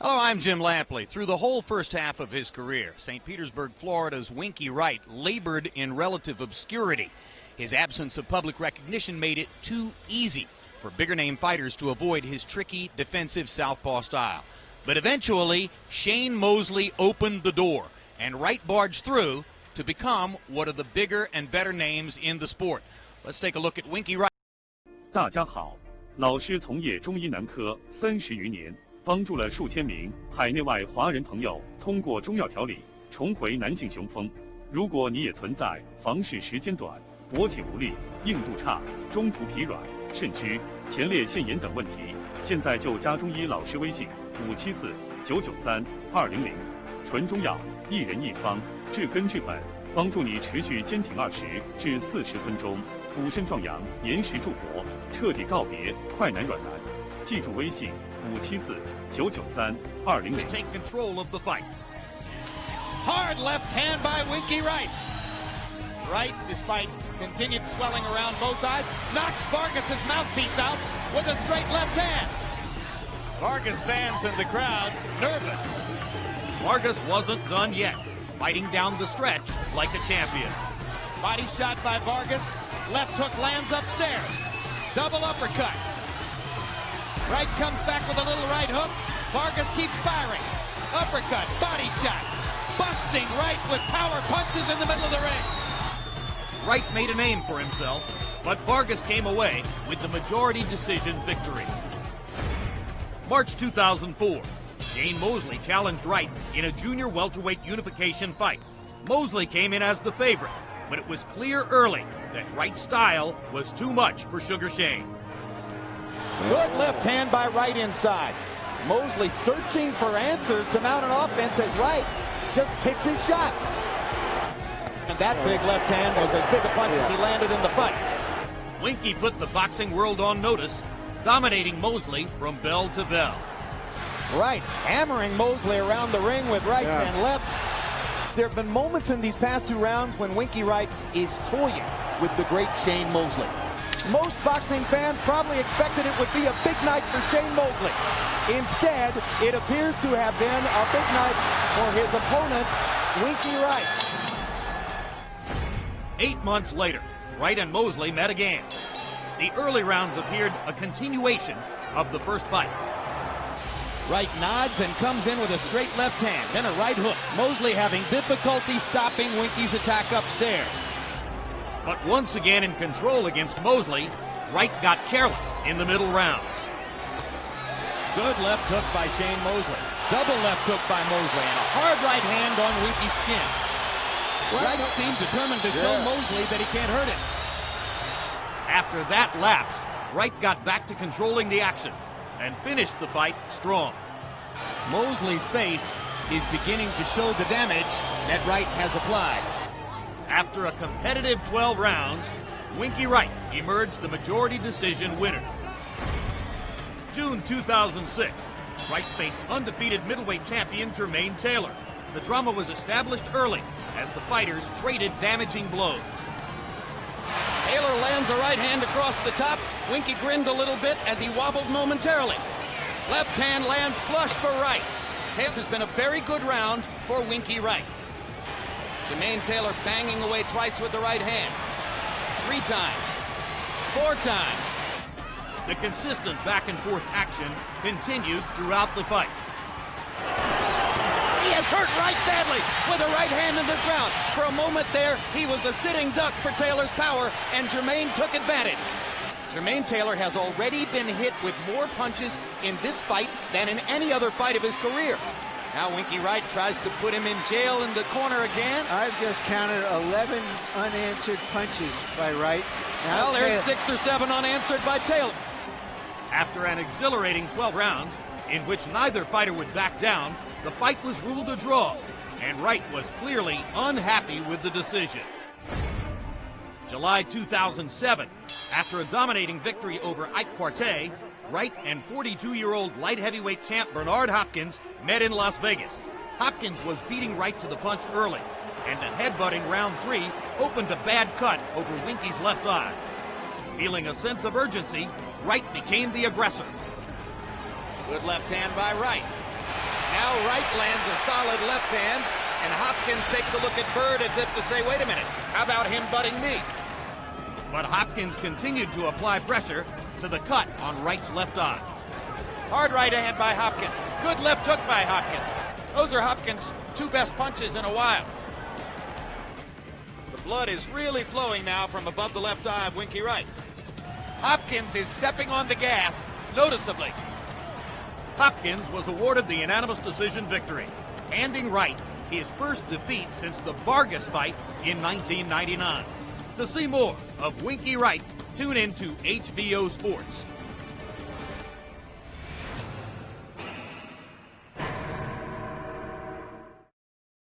Hello, I'm Jim Lampley. Through the whole first half of his career, St. Petersburg, Florida's Winky Wright labored in relative obscurity. His absence of public recognition made it too easy for bigger-name fighters to avoid his tricky defensive southpaw style. But eventually, Shane Mosley opened the door, and Wright barged through to become one of the bigger and better names in the sport. Let's take a look at Winky Wright. 大家好，老师从业中医男科30余年。 帮助了数千名海内外华人朋友通过中药调理重回男性雄风。如果你也存在房事时间短、勃起无力、硬度差、中途疲软、肾虚、前列腺炎等问题，现在就加中医老师微信574-993-200，纯中药，一人一方，治根治本，帮助你持续坚挺20至40分钟，补肾壮阳，延时助勃，彻底告别快男软男。记住微信。 574-993-200. Take control of the fight. Hard left hand by Winky Wright. Wright, despite continued swelling around both eyes, knocks Vargas's mouthpiece out with a straight left hand. Vargas fans in the crowd nervous. Vargas wasn't done yet, fighting down the stretch like a champion. Body shot by Vargas. Left hook lands upstairs. Double uppercut. Wright comes back with a little right hook. Vargas keeps firing. Uppercut, body shot. Busting Wright with power punches in the middle of the ring. Wright made a name for himself, but Vargas came away with the majority decision victory. March 2004, Shane Mosley challenged Wright in a junior welterweight unification fight. Mosley came in as the favorite, but it was clear early that Wright's style was too much for Sugar Shane. Good left hand by Wright inside. Mosley searching for answers to mount an offense as Wright just picks his shots. And that big left hand was as big a punch as he landed in the fight. Winky put the boxing world on notice, dominating Mosley from bell to bell. Wright hammering Mosley around the ring with rights and lefts. There have been moments in these past two rounds when Winky Wright is toying with the great Shane Mosley. Most boxing fans probably expected it would be a big night for Shane Mosley. Instead, it appears to have been a big night for his opponent, Winky Wright. 8 months later, Wright and Mosley met again. The early rounds appeared a continuation of the first fight. Wright nods and comes in with a straight left hand, then a right hook. Mosley having difficulty stopping Winky's attack upstairs. But once again in control against Mosley, Wright got careless in the middle rounds. Good left hook by Shane Mosley. Double left hook by Mosley and a hard right hand on Winky's chin. Wright seemed determined to show Mosley that he can't hurt him. After that lapse, Wright got back to controlling the action and finished the fight strong. Mosley's face is beginning to show the damage that Wright has applied. After a competitive 12 rounds, Winky Wright emerged the majority decision winner. June 2006, Wright faced undefeated middleweight champion Jermaine Taylor. The drama was established early as the fighters traded damaging blows. Taylor lands a right hand across the top. Winky grinned a little bit as he wobbled momentarily. Left hand lands flush for Wright. This has been a very good round for Winky Wright. Jermaine Taylor banging away twice with the right hand. 3 times. 4 times. The consistent back-and-forth action continued throughout the fight. He has hurt Wright badly with a right hand in this round. For a moment there, he was a sitting duck for Taylor's power, and Jermaine took advantage. Jermaine Taylor has already been hit with more punches in this fight than in any other fight of his career. Now Winky Wright tries to put him in jail in the corner again. I've just counted 11 unanswered punches by Wright. Well, there's 6 or 7 unanswered by Taylor. After an exhilarating 12 rounds, in which neither fighter would back down, the fight was ruled a draw, and Wright was clearly unhappy with the decision. July 2007, after a dominating victory over Ike Quartey, Wright and 42-year-old light heavyweight champ Bernard Hopkins met in Las Vegas. Hopkins was beating Wright to the punch early, and a headbutting round 3 opened a bad cut over Winky's left eye. Feeling a sense of urgency, Wright became the aggressor. Good left hand by Wright. Now Wright lands a solid left hand, and Hopkins takes a look at Bird as if to say, wait a minute, how about him butting me? But Hopkins continued to apply pressure to the cut on Wright's left eye. Hard right hand by Hopkins. Good left hook by Hopkins. Those are Hopkins' two best punches in a while. The blood is really flowing now from above the left eye of Winky Wright. Hopkins is stepping on the gas noticeably. Hopkins was awarded the unanimous decision victory, handing Wright his first defeat since the Vargas fight in 1999. To see more of Winky Wright, tune in to HBO Sports.